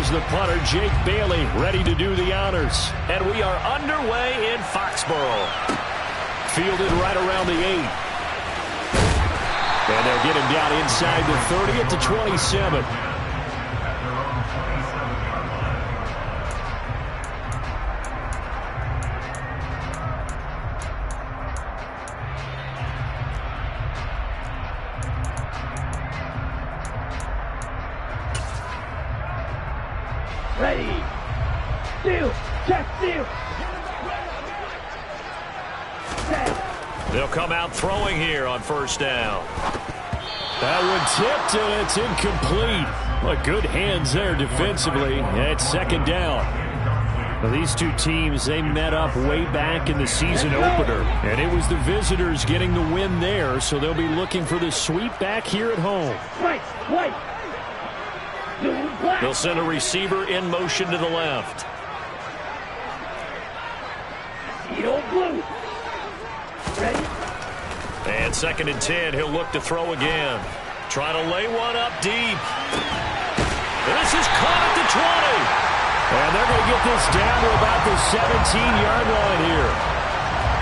Here's the punter, Jake Bailey, ready to do the honors. And we are underway in Foxborough. Fielded right around the 8. And they'll get him down inside the 30 at the 27. Ready. Steal. Check. Steal. They'll come out throwing here on first down. That one tipped, and it's incomplete. But good hands there defensively. At second down. Well, these two teams, they met up way back in the season opener. And it was the visitors getting the win there, so they'll be looking for the sweep back here at home. Right. They'll send a receiver in motion to the left. Blue. Ready? And 2nd and 10, he'll look to throw again. Trying to lay one up deep. This is caught at the 20. And they're going to get this down to about the 17-yard line here.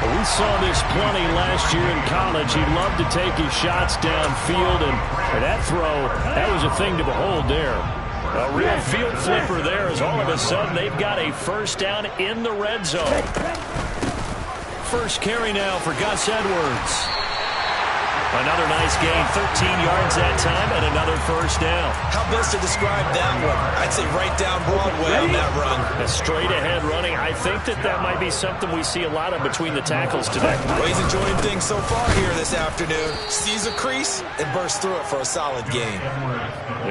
We saw this plenty last year in college. He loved to take his shots downfield, and that throw, that was a thing to behold there. A real field flipper there as all of a sudden they've got a first down in the red zone. First carry now for Gus Edwards. Another nice gain, 13 yards that time, and another first down. How best to describe that one? I'd say right down Broadway on that run. A straight-ahead running. I think that might be something we see a lot of between the tackles today. Well, he's enjoying things so far here this afternoon. Sees a crease and bursts through it for a solid gain.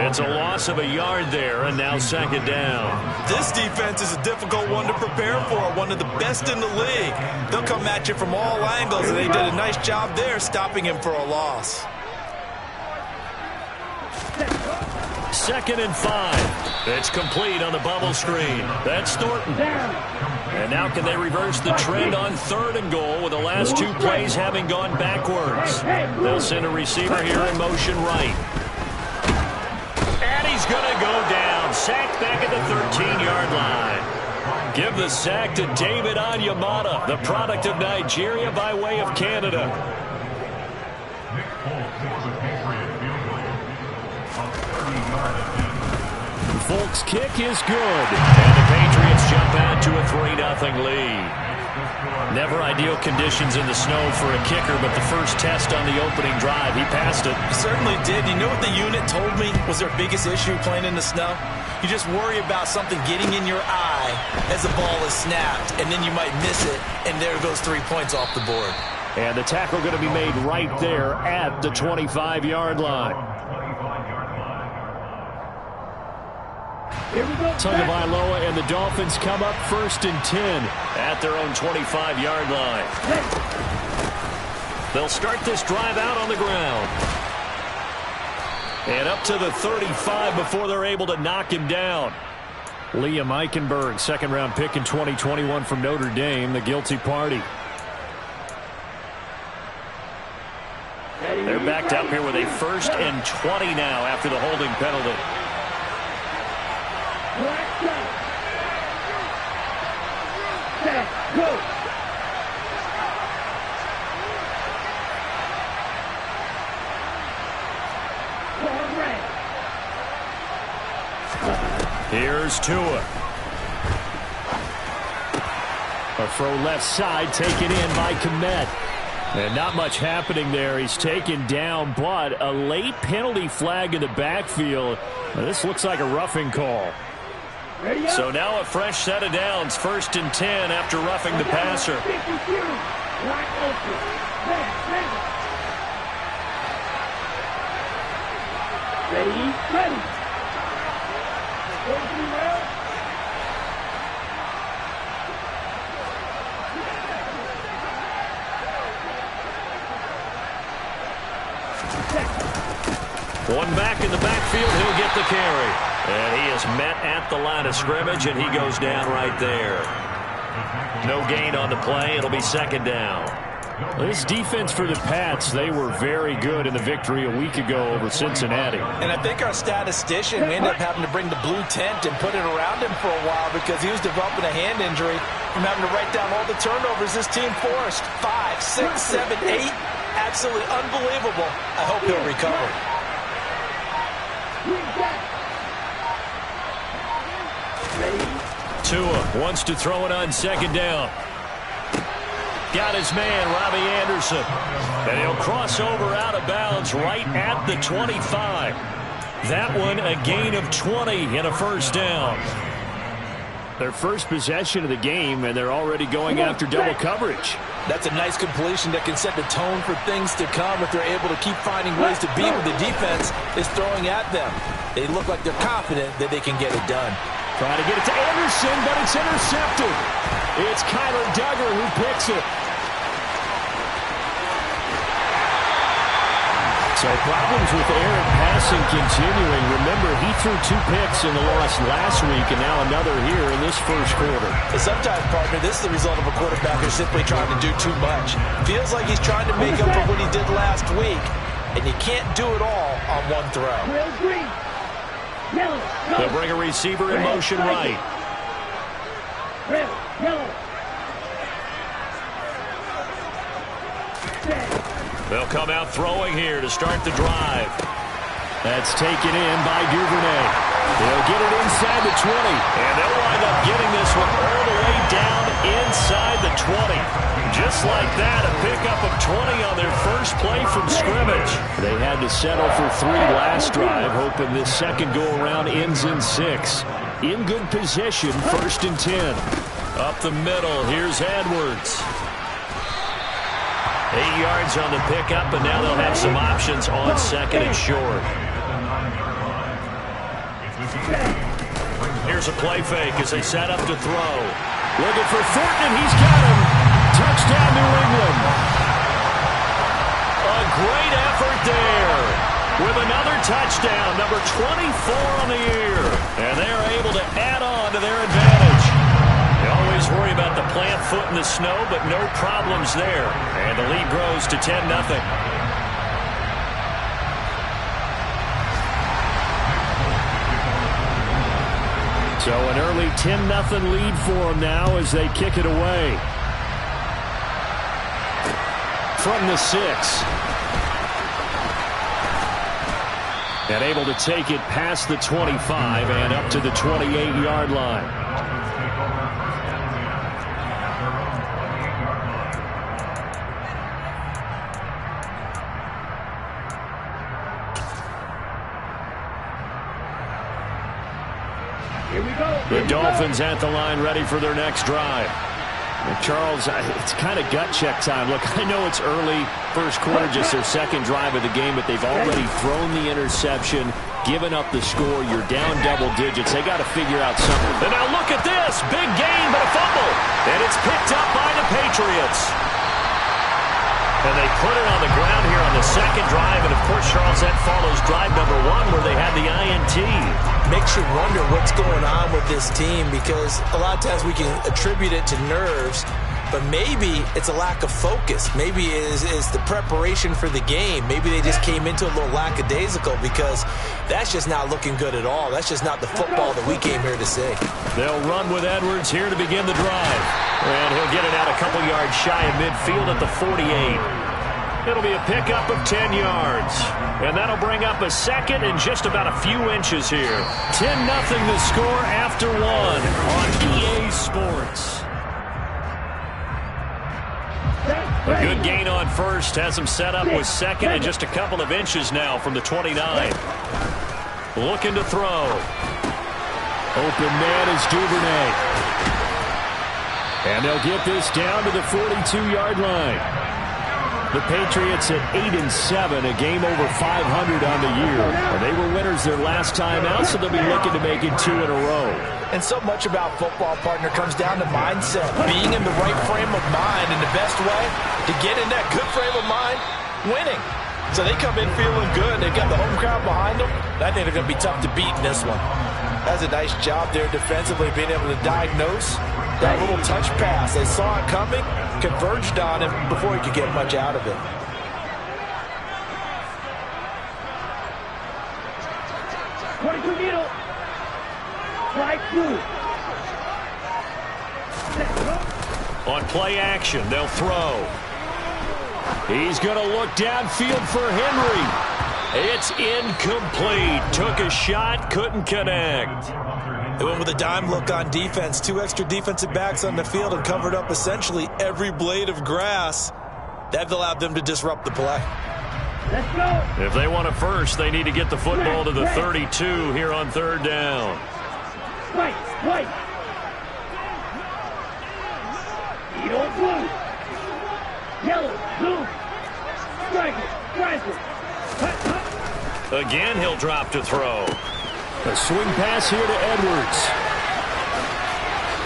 It's a loss of a yard there, and now second down. This defense is a difficult one to prepare for, one of the best in the league. They'll come at you from all angles, and they did a nice job there stopping him for a loss. 2nd and 5. It's complete on the bubble screen. That's Thornton. And now can they reverse the trend on 3rd and goal with the last two plays having gone backwards? They'll send a receiver here in motion right. And he's going to go down. Sacked back at the 13-yard line. Give the sack to David Onyemata, the product of Nigeria by way of Canada. Folk's kick is good. And the Patriots jump out to a 3-0 lead. Never ideal conditions in the snow for a kicker, but the first test on the opening drive, he passed it. He certainly did. You know what the unit told me was their biggest issue playing in the snow? You just worry about something getting in your eye as the ball is snapped, and then you might miss it, and there goes 3 points off the board. And the tackle going to be made right there at the 25-yard line. Tagovailoa and the Dolphins come up 1st and 10 at their own 25-yard line. They'll start this drive out on the ground. And up to the 35 before they're able to knock him down. Liam Eichenberg, 2nd-round pick in 2021 from Notre Dame, the guilty party. They're backed up here with a 1st and 20 now after the holding penalty. Go. Here's Tua. A throw left side taken in by Kmet. And not much happening there. He's taken down, but a late penalty flag in the backfield. Now, this looks like a roughing call. So now a fresh set of downs. 1st and 10 after roughing the passer. Ready. One back in the backfield, he'll get the carry. And he is met at the line of scrimmage, and he goes down right there. No gain on the play. It'll be 2nd down. This defense for the Pats, they were very good in the victory a week ago over Cincinnati. And I think our statistician, we ended up having to bring the blue tent and put it around him for a while because he was developing a hand injury from having to write down all the turnovers this team forced. 5, 6, 7, 8. Absolutely unbelievable. I hope he'll recover. Tua wants to throw it on second down. Got his man, Robbie Anderson. And he'll cross over out of bounds right at the 25. That one a gain of 20 and a first down. Their first possession of the game, and they're already going after double coverage. That's a nice completion that can set the tone for things to come if they're able to keep finding ways to beat what the defense is throwing at them. They look like they're confident that they can get it done. Trying to get it to Anderson, but it's intercepted. It's Kyler Duggar who picks it. So problems with errant passing continuing. Remember, he threw 2 picks in the loss last week, and now another here in this first quarter. And sometimes, partner, this is the result of a quarterback who's simply trying to do too much. Feels like he's trying to make up for what he did last week, and you can't do it all on one throw. They'll bring a receiver in motion right. They'll come out throwing here to start the drive. That's taken in by Duvernay. They'll get it inside the 20. And they'll wind up getting this one all the way down inside the 20. Just like that, a pickup of 20 on their first play from scrimmage. They had to settle for 3 last drive, hoping this second go-around ends in 6. In good position, 1st and 10. Up the middle, here's Edwards. 8 yards on the pickup, and now they'll have some options on second and short. Here's a play fake as they set up to throw. Looking for Thornton, and he's got him. Touchdown, New England. A great effort there with another touchdown, number 24 on the year. And they're able to add on to their advantage. They always worry about the plant foot in the snow, but no problems there. And the lead grows to 10-0. So an early 10-0 lead for them now as they kick it away. From the 6. And able to take it past the 25 and up to the 28-yard line. The Dolphins at the line ready for their next drive. And Charles, it's kind of gut check time. Look, I know it's early, first quarter, just their second drive of the game, but they've already thrown the interception, given up the score. You're down double digits. They got to figure out something. And now look at this. Big gain, but a fumble. And it's picked up by the Patriots. And they put it on the ground here on the second drive. And, of course, Charles, that follows drive number 1 where they had the INT. Makes you wonder what's going on with this team because a lot of times we can attribute it to nerves, but maybe it's a lack of focus. Maybe it is the preparation for the game. Maybe they just came into a little lackadaisical because that's just not looking good at all. That's just not the football that we came here to see. They'll run with Edwards here to begin the drive. And he'll get it out a couple yards shy of midfield at the 48. It'll be a pickup of 10 yards. And that'll bring up a second and just about a few inches here. 10-0 the score after 1 on EA Sports. A good gain on first. Has him set up with second and just a couple of inches now from the 29. Looking to throw. Open man is Duvernay. And they'll get this down to the 42-yard line. The Patriots at 8-7, a game over 500 on the year. And they were winners their last time out, so they'll be looking to make it 2 in a row. And so much about football, partner, comes down to mindset. Being in the right frame of mind, and the best way to get in that good frame of mind, winning. So they come in feeling good. They've got the home crowd behind them. I think they're going to be tough to beat in this one. That's a nice job there defensively, being able to diagnose that little touch pass. They saw it coming, converged on him before he could get much out of it. On play action, they'll throw. He's going to look downfield for Henry. It's incomplete. Took a shot, couldn't connect. They went with a dime look on defense. 2 extra defensive backs on the field and covered up essentially every blade of grass. That allowed them to disrupt the play. Let's go. If they want a first, they need to get the football to the 32 here on 3rd down. White. Yellow, blue. Yellow, blue. Strike it. Again, he'll drop to throw. A swing pass here to Edwards.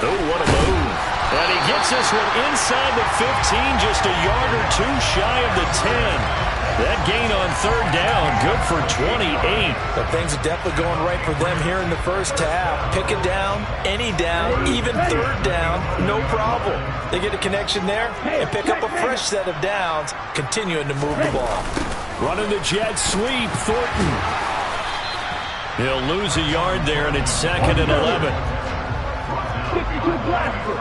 Oh, what a move. And he gets this one inside the 15, just a yard or 2 shy of the 10. That gain on 3rd down, good for 28. But things are definitely going right for them here in the first half. Pick it down, any down, even 3rd down, no problem. They get a connection there and pick up a fresh set of downs, continuing to move the ball. Running the jet sweep, Thornton. He'll lose a yard there, and it's 2nd and 11. 52 blaster.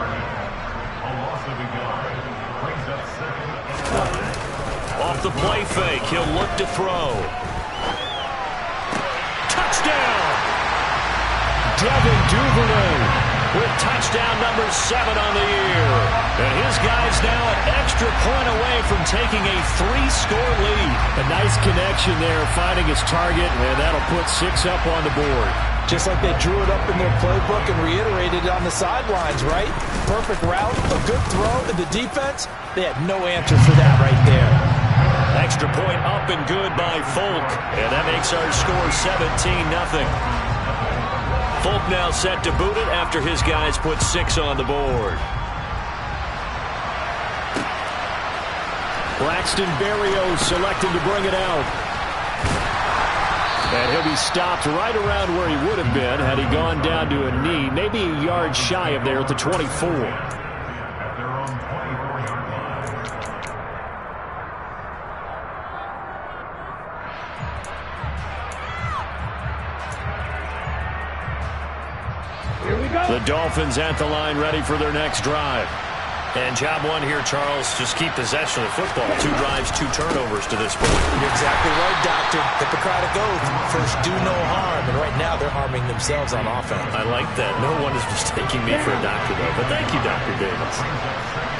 Off the play fake, he'll look to throw. Touchdown! Devin Duvernay with touchdown number 7 on the year. And his guy's now an extra point away from taking a 3-score lead. A nice connection there, finding his target, and that'll put 6 up on the board. Just like they drew it up in their playbook and reiterated it on the sidelines, right? Perfect route, a good throw, and the defense, they had no answer for that right there. Extra point up and good by Folk, and that makes our score 17-0. Folk now set to boot it after his guys put 6 on the board. Braxton Berrios selecting to bring it out. And he'll be stopped right around where he would have been had he gone down to a knee, maybe a yard shy of there at the 24. The Dolphins at the line, ready for their next drive. And job 1 here, Charles, just keep possession of the football. 2 drives, 2 turnovers to this point. You're exactly right, Doctor. Hippocratic oath. First, do no harm. And right now, they're harming themselves on offense. I like that. No one is mistaking me for a doctor, though. But thank you, Dr. Davis.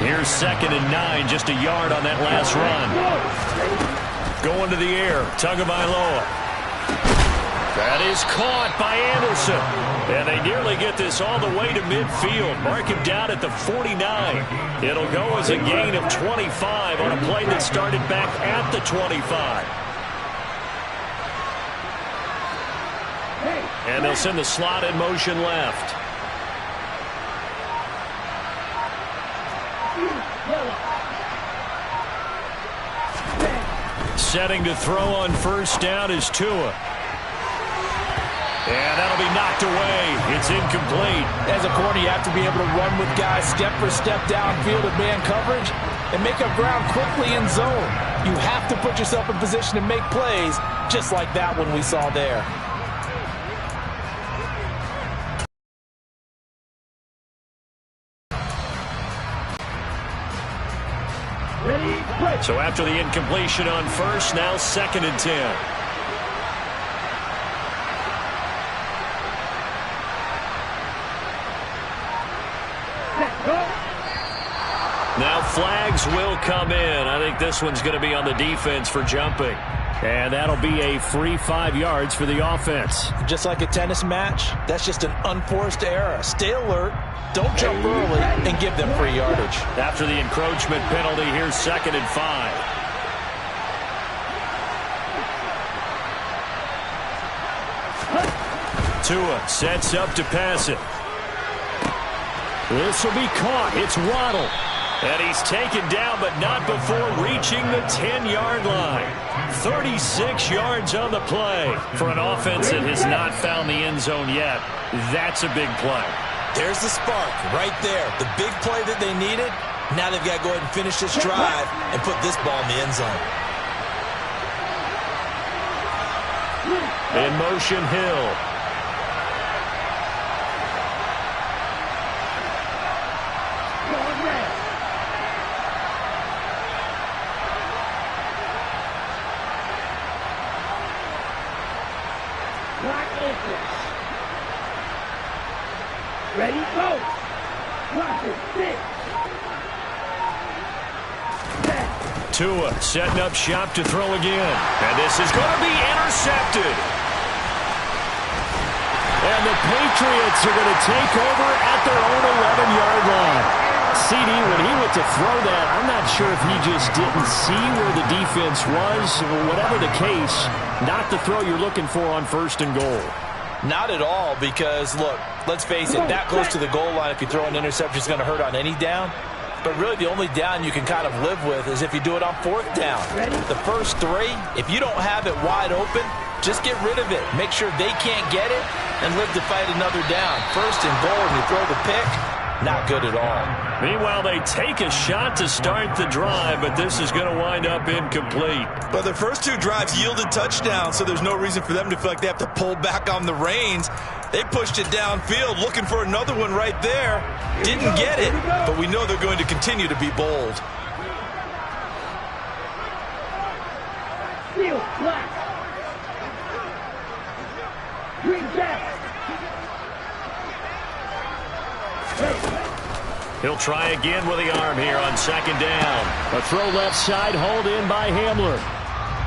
Here's 2nd and 9, just a yard on that last run. Going to the air, Tagovailoa. That is caught by Anderson. And they nearly get this all the way to midfield. Mark him down at the 49. It'll go as a gain of 25 on a play that started back at the 25. And they'll send the slot in motion left. Setting to throw on 1st down is Tua. And that'll be knocked away. It's incomplete. As a corner, you have to be able to run with guys step for step downfield in man coverage and make up ground quickly in zone. You have to put yourself in position to make plays, just like that one we saw there. So after the incompletion on 1st, now 2nd and 10. Now flags will come in. I think this one's going to be on the defense for jumping. And that'll be a free 5 yards for the offense. Just like a tennis match, that's just an unforced error. Stay alert, don't jump early, and give them free yardage. After the encroachment penalty, here's 2nd and 5. Tua sets up to pass it. This will be caught. It's Waddle. And he's taken down, but not before reaching the 10-yard line. 36 yards on the play. For an offense that has not found the end zone yet, that's a big play. There's the spark right there. The big play that they needed, Now they've got to go ahead and finish this drive and put this ball in the end zone. In motion, Hill. Ready, go! Watch it, six. Tua setting up shop to throw again. And this is going to be intercepted. And the Patriots are going to take over at their own 11-yard line. CD, when he went to throw that, I'm not sure if he just didn't see where the defense was. Whatever the case, not the throw you're looking for on 1st and goal. Not at all, because, look, let's face it, that close to the goal line, if you throw an interception, is going to hurt on any down. But really, the only down you can kind of live with is if you do it on 4th down. The first 3, if you don't have it wide open, just get rid of it. Make sure they can't get it and live to fight another down. 1st and goal, and you throw the pick, not good at all. Meanwhile, they take a shot to start the drive, but this is going to wind up incomplete. But their first 2 drives yielded touchdowns, so there's no reason for them to feel like they have to pull back on the reins. They pushed it downfield, looking for another one right there. Didn't get it, but we know they're going to continue to be bold. Field, black. Green back. He'll try again with the arm here on 2nd down. A throw left side, hauled in by Hamler.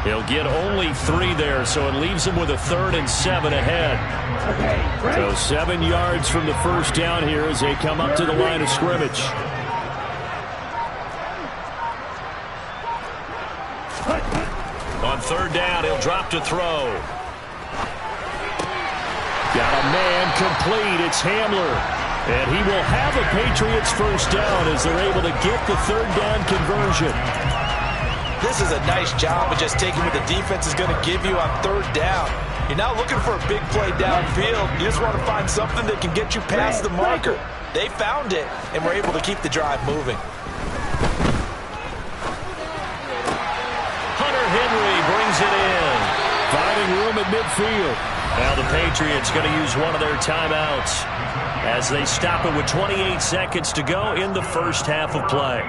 He'll get only 3 there, so it leaves him with a 3rd and 7 ahead. So 7 yards from the first down here as they come up to the line of scrimmage. On 3rd down, he'll drop to throw. Got a man complete. It's Hamler. And he will have a Patriots first down as they're able to get the 3rd down conversion. This is a nice job of just taking what the defense is going to give you on 3rd down. You're not looking for a big play downfield. You just want to find something that can get you past the marker. They found it and were able to keep the drive moving. Hunter Henry brings it in. Finding room at midfield. Now the Patriots going to use one of their timeouts as they stop it with 28 seconds to go in the first half of play.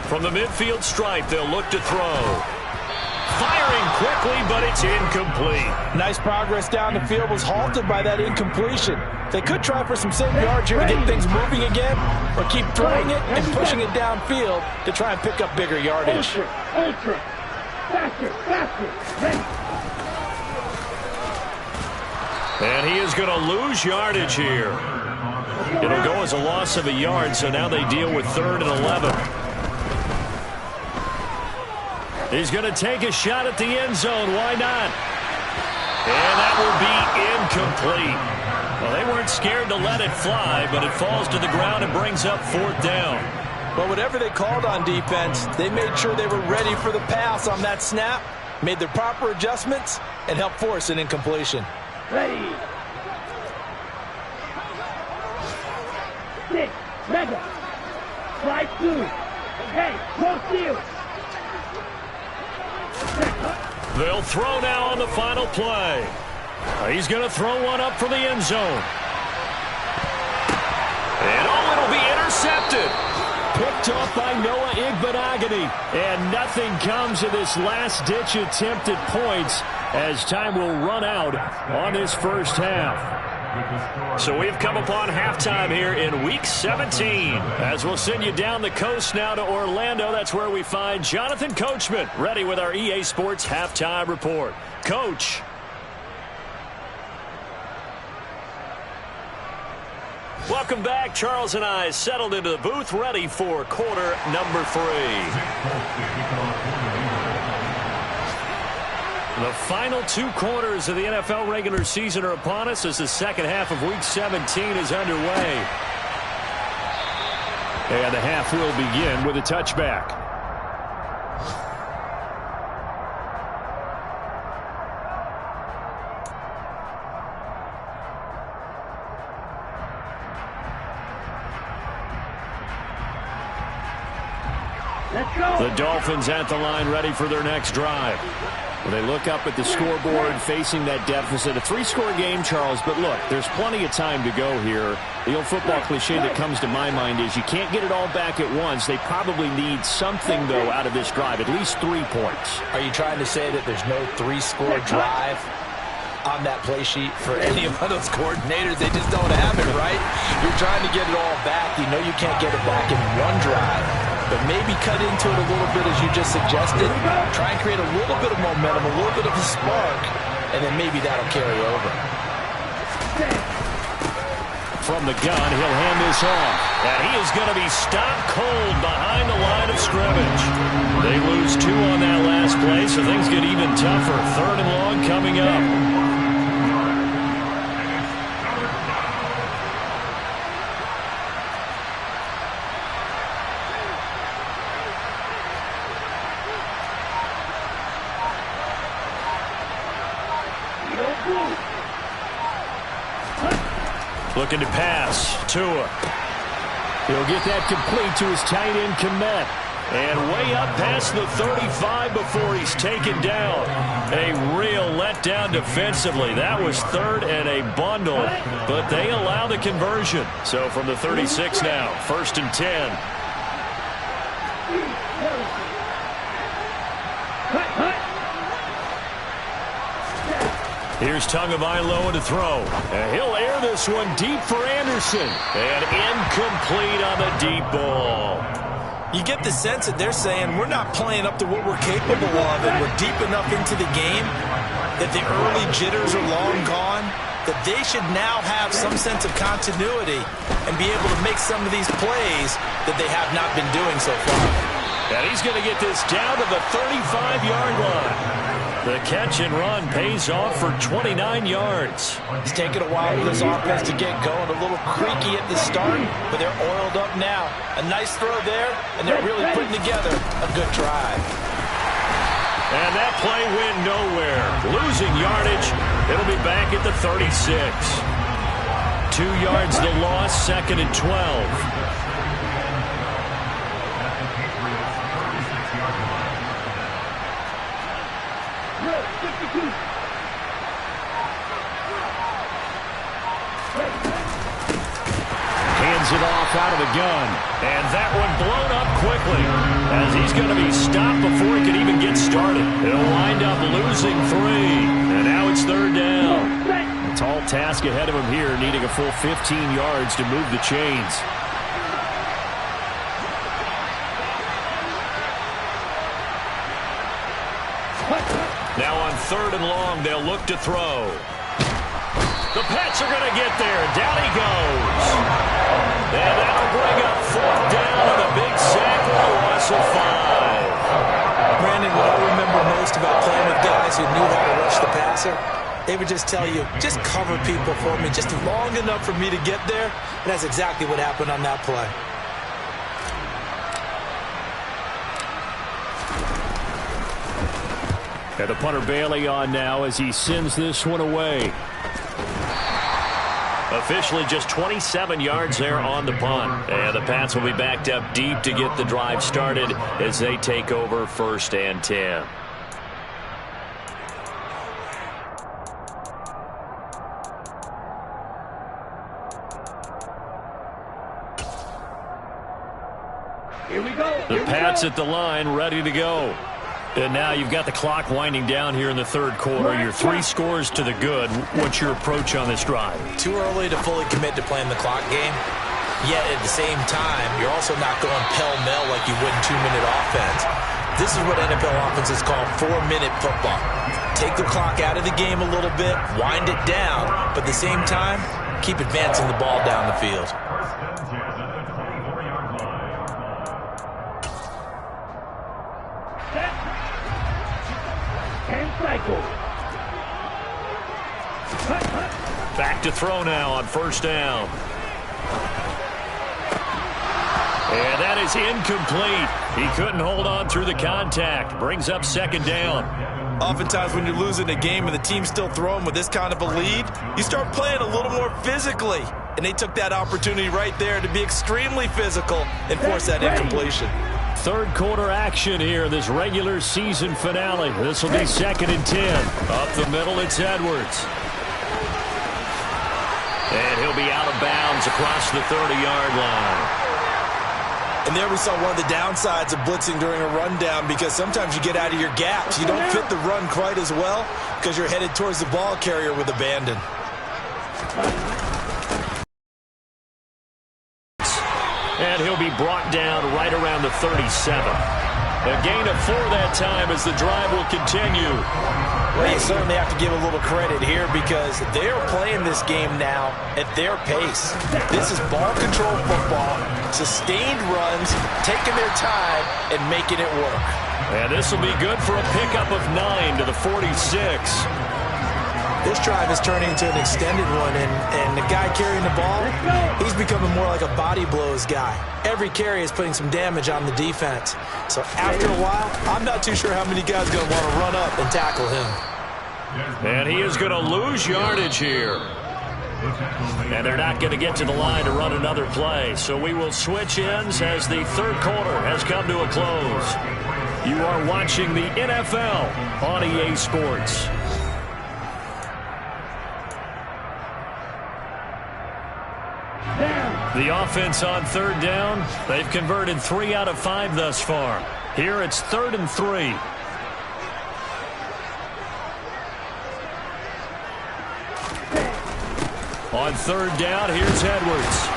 From the midfield stripe, they'll look to throw. Firing quickly, but it's incomplete. Nice progress down the field, was halted by that incompletion. They could try for some save yards here to get things moving again, or keep throwing it and pushing it downfield to try and pick up bigger yardage. Ultra. Faster, faster. And he is going to lose yardage here. It'll go as a loss of a yard, so now they deal with 3rd and 11. He's going to take a shot at the end zone. Why not? And that will be incomplete. Well, they weren't scared to let it fly, but it falls to the ground and brings up 4th down. But whatever they called on defense, they made sure they were ready for the pass on that snap, made their proper adjustments, and helped force an incompletion. Ready. 6, mega. Slide 2. Hey, close field. They'll throw now on the final play. He's going to throw one up for the end zone. And it'll be intercepted. Picked off by Noah Igbenogany. And nothing comes of this last-ditch attempt at points as time will run out on this first half. So we've come upon halftime here in Week 17. As we'll send you down the coast now to Orlando, that's where we find Jonathan Coachman ready with our EA Sports Halftime Report. Coach. Welcome back. Charles and I settled into the booth ready for quarter number 3. The final 2 quarters of the NFL regular season are upon us as the second half of Week 17 is underway. And the half will begin with a touchback. The Dolphins at the line, ready for their next drive. Well, they look up at the scoreboard, facing that deficit. A 3-score game, Charles, but look, there's plenty of time to go here. The old football cliche that comes to my mind is you can't get it all back at once. They probably need something, though, out of this drive, at least 3 points. Are you trying to say that there's no 3-score drive on that play sheet for any of those coordinators? They just don't have it, right? You're trying to get it all back. You know you can't get it back in one drive. But maybe cut into it a little bit, as you just suggested. Try and create a little bit of momentum, a little bit of a spark, and then maybe that'll carry over. From the gun, he'll hand this off. And he is going to be stopped cold behind the line of scrimmage. They lose 2 on that last play, so things get even tougher. 3rd and long coming up. Looking to pass. Tua. He'll get that complete to his tight end, Komet. And way up past the 35 before he's taken down. A real letdown defensively. That was 3rd and a bundle, but they allow the conversion. So from the 36 now, 1st and 10. Here's Tagovailoa to throw. And he'll air this one deep for Anderson. And incomplete on the deep ball. You get the sense that they're saying we're not playing up to what we're capable of, and we're deep enough into the game that the early jitters are long gone, that they should now have some sense of continuity and be able to make some of these plays that they have not been doing so far. And he's going to get this down to the 35-yard line. The catch and run pays off for 29 yards. It's taken a while for this offense to get going. A little creaky at the start, but they're oiled up now. A nice throw there, and they're really putting together a good drive. And that play went nowhere. Losing yardage. It'll be back at the 36. 2 yards the loss, 2nd and 12. Hands it off out of the gun. And that one blown up quickly as he's going to be stopped before he can even get started. He'll wind up losing 3. And now it's 3rd down. A tall task ahead of him here, needing a full 15 yards to move the chains. Now on 3rd and long, they'll look to throw. The Pats are going to get there. Down he goes. And that'll bring up 4th down and a big sack with a loss of 5. Brandon, what I remember most about playing with guys who knew how to rush the passer, they would just tell you, just cover people for me just long enough for me to get there. And that's exactly what happened on that play. And the punter Bailey on now as he sends this one away. Officially just 27 yards there on the punt. And the Pats will be backed up deep to get the drive started as they take over 1st and 10. Here we go. The Pats at the line, ready to go. And now you've got the clock winding down here in the 3rd quarter. You're 3 scores to the good. What's your approach on this drive? Too early to fully commit to playing the clock game. Yet at the same time, you're also not going pell-mell like you would in 2-minute offense. This is what NFL offenses call 4-minute football. Take the clock out of the game a little bit, wind it down, but at the same time, keep advancing the ball down the field. Back to throw now on 1st down. And that is incomplete. He couldn't hold on through the contact. Brings up second down. Oftentimes when you're losing a game and the team's still throwing with this kind of a lead, you start playing a little more physically. And they took that opportunity right there to be extremely physical and force that incompletion. Third quarter action here, this regular season finale. This will be second and 10. Up the middle, it's Edwards. And he'll be out of bounds across the 30-yard line. And there we saw one of the downsides of blitzing during a rundown, because sometimes you get out of your gaps. You don't fit the run quite as well because you're headed towards the ball carrier with abandon. And he'll be brought down right around the 37. A gain of 4 that time as the drive will continue. Well, you certainly have to give a little credit here because they're playing this game now at their pace. This is ball control football, sustained runs, taking their time, and making it work. And this will be good for a pickup of 9 to the 46. This drive is turning into an extended one, and the guy carrying the ball, he's becoming more like a body blows guy. Every carry is putting some damage on the defense. So after a while, I'm not too sure how many guys are going to want to run up and tackle him. And he is going to lose yardage here. And they're not going to get to the line to run another play. So we will switch ends as the third quarter has come to a close. You are watching the NFL on EA Sports. The offense on third down, they've converted 3 out of 5 thus far. Here it's 3rd and 3. On third down, here's Edwards.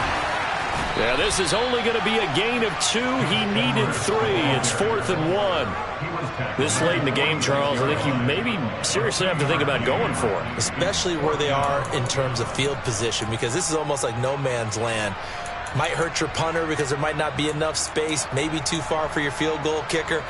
Yeah, this is only going to be a gain of 2. He needed 3. It's 4th and 1. This late in the game, Charles, I think you maybe seriously have to think about going for it. Especially where they are in terms of field position, because this is almost like no man's land. Might hurt your punter because there might not be enough space, maybe too far for your field goal kicker.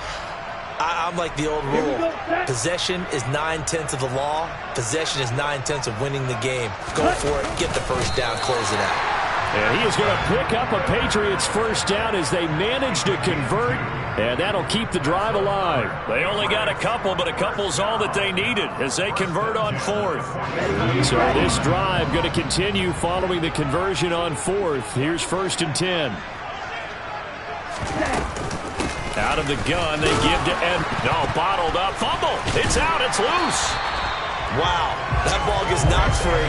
I'm like the old rule. Possession is 9/10 of the law. Possession is 9/10 of winning the game. Go for it. Get the first down. Close it out. And he is going to pick up a Patriots first down as they manage to convert, and that'll keep the drive alive. They only got a couple, but a couple's all that they needed as they convert on 4th. So this drive going to continue following the conversion on 4th. Here's 1st and 10. Out of the gun, they give to Ed. No, bottled up. Fumble. It's out. It's loose. Wow. That ball gets knocked free,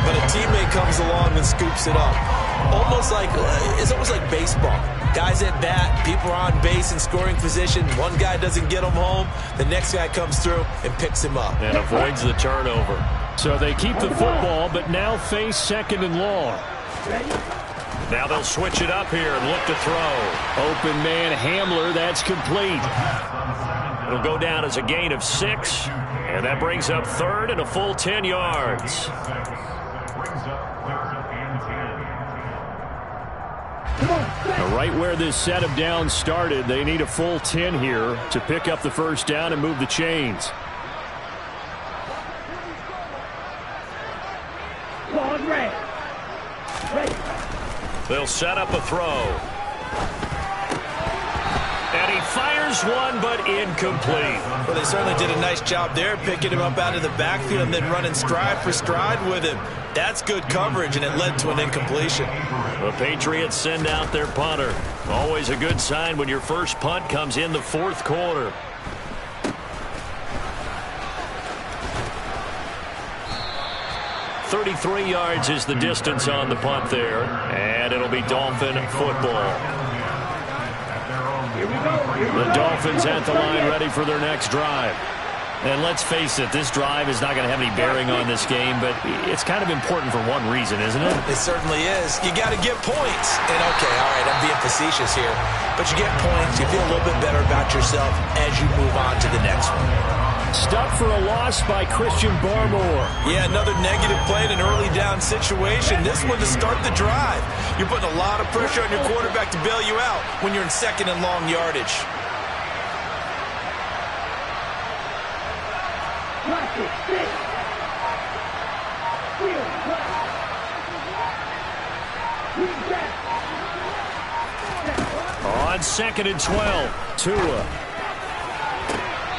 but a teammate comes along and scoops it up. It's almost like baseball. Guys at bat, people are on base in scoring position. One guy doesn't get him home. The next guy comes through and picks him up. And avoids the turnover. So they keep the football, but now face 2nd and long. Now they'll switch it up here and look to throw. Open man Hamler, that's complete. It'll go down as a gain of 6, and that brings up 3rd and a full 10 yards. Now, right where this set of downs started, they need a full 10 here to pick up the first down and move the chains. They'll set up a throw. And he fires one, but incomplete. Well, they certainly did a nice job there, picking him up out of the backfield and then running stride for stride with him. That's good coverage, and it led to an incompletion. The Patriots send out their punter. Always a good sign when your first punt comes in the 4th quarter. .33 yards is the distance on the punt there, and it'll be Dolphin football. The Dolphins at the line ready for their next drive. And let's face it, this drive is not going to have any bearing on this game, but it's kind of important for one reason, isn't it? It certainly is. You got to get points. And, okay, all right, I'm being facetious here. But you get points, you feel a little bit better about yourself as you move on to the next one. Stuck for a loss by Christian Barmore. Yeah, another negative play in an early down situation. This one to start the drive. You're putting a lot of pressure on your quarterback to bail you out when you're in 2nd and long yardage. 2nd and 12. Tua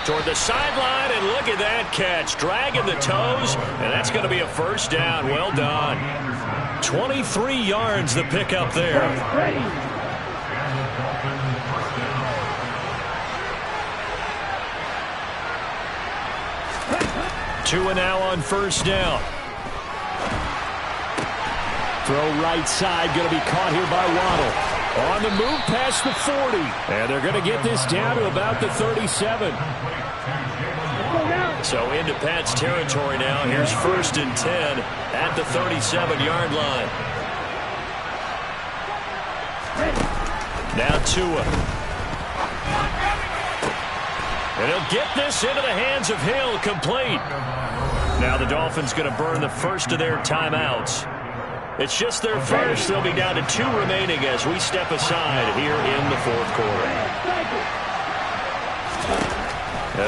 toward the sideline, and look at that catch. Dragging the toes, and that's going to be a first down. Well done. 23 yards the pickup there. Tua now on first down. Throw right side, going to be caught here by Waddle. On the move past the 40. And they're going to get this down to about the 37. So into Pat's territory now. Here's 1st and 10 at the 37-yard line. Now Tua. And he'll get this into the hands of Hill, complete. Now the Dolphins going to burn the first of their timeouts. It's just their first. They'll be down to 2 remaining as we step aside here in the 4th quarter.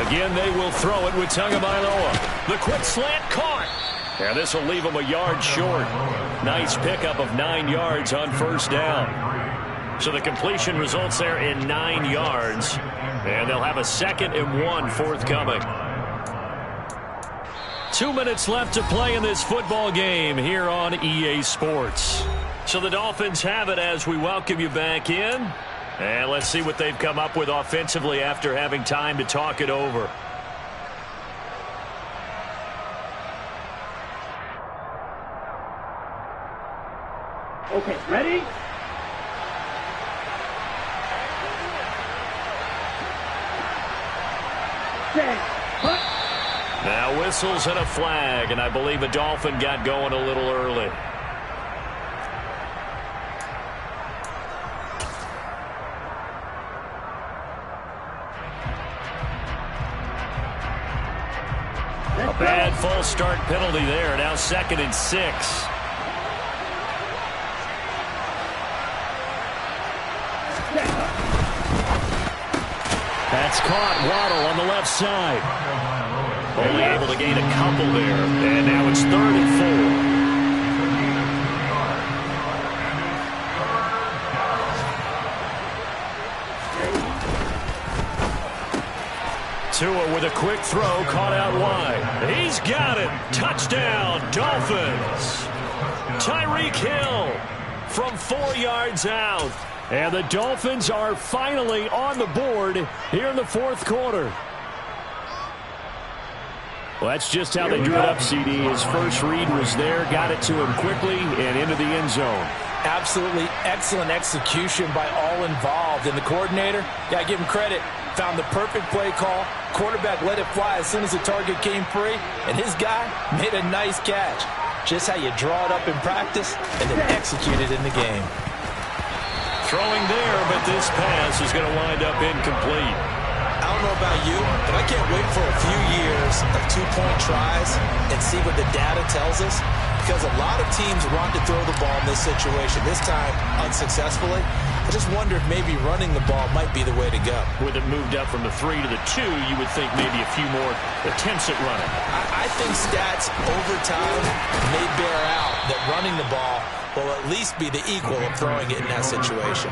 Again, they will throw it with Tagovailoa. The quick slant caught. And this will leave them a yard short. Nice pickup of 9 yards on first down. So the completion results there in 9 yards. And they'll have a 2nd and 1 forthcoming. 2 minutes left to play in this football game here on EA Sports. So the Dolphins have it as we welcome you back in. And let's see what they've come up with offensively after having time to talk it over. Okay, ready? Set. Cut. Now whistles and a flag, and I believe a Dolphin got going a little early. A bad false start penalty there. Now 2nd and 6. That's caught. Waddle on the left side. Only able to gain a couple there. And now it's 3rd and 4. Tua with a quick throw, caught out wide. He's got it. Touchdown, Dolphins. Tyreek Hill from 4 yards out. And the Dolphins are finally on the board here in the 4th quarter. Well, that's just how they drew it up, CD. His first read was there, got it to him quickly, and into the end zone. Absolutely excellent execution by all involved. And the coordinator, got to give him credit, found the perfect play call. Quarterback let it fly as soon as the target came free, and his guy made a nice catch. Just how you draw it up in practice and then execute it in the game. Throwing there, but this pass is going to wind up incomplete. I don't know about you, but I can't wait for a few years of 2-point tries and see what the data tells us, because a lot of teams want to throw the ball in this situation, this time unsuccessfully. I just wonder if maybe running the ball might be the way to go. With it moved up from the 3 to the 2, you would think maybe a few more attempts at running. I think stats over time may bear out that running the ball will at least be the equal of throwing it in that situation.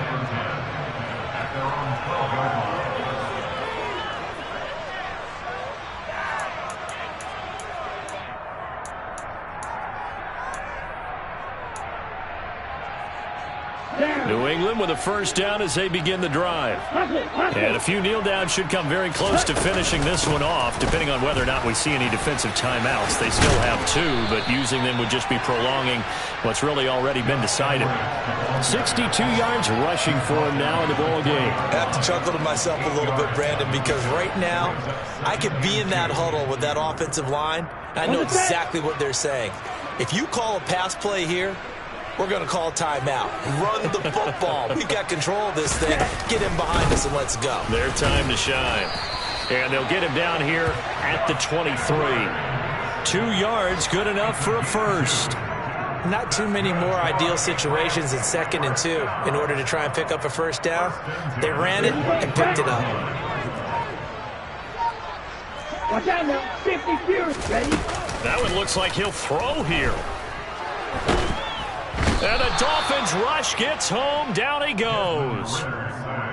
New England with a first down as they begin the drive. And a few kneel downs should come very close to finishing this one off, depending on whether or not we see any defensive timeouts. They still have 2, but using them would just be prolonging what's really already been decided. 62 yards rushing for him now in the ball game. I have to chuckle to myself a little bit, Brandon, because right now I could be in that huddle with that offensive line. I know exactly what they're saying. If you call a pass play here, we're going to call timeout. Run the football. We've got control of this thing. Get him behind us and let's go. Their time to shine. And they'll get him down here at the 23. 2 yards, good enough for a first. Not too many more ideal situations in 2nd and 2 in order to try and pick up a first down. They ran it and picked it up. Watch out now. 50 fears, ready? That one looks like he'll throw here. And the Dolphins rush gets home. Down he goes.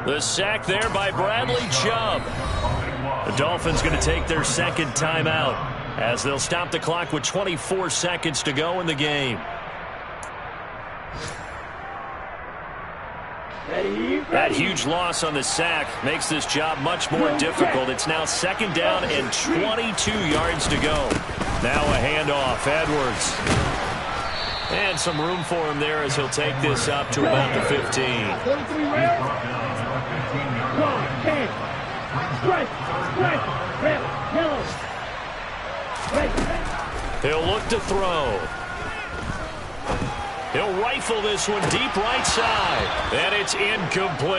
The sack there by Bradley Chubb. The Dolphins going to take their second timeout as they'll stop the clock with 24 seconds to go in the game. That huge loss on the sack makes this job much more difficult. It's now second down and 22 yards to go. Now a handoff, Edwards. And some room for him there as he'll take this up to about the 15. He'll look to throw. He'll rifle this one deep right side. And it's incomplete.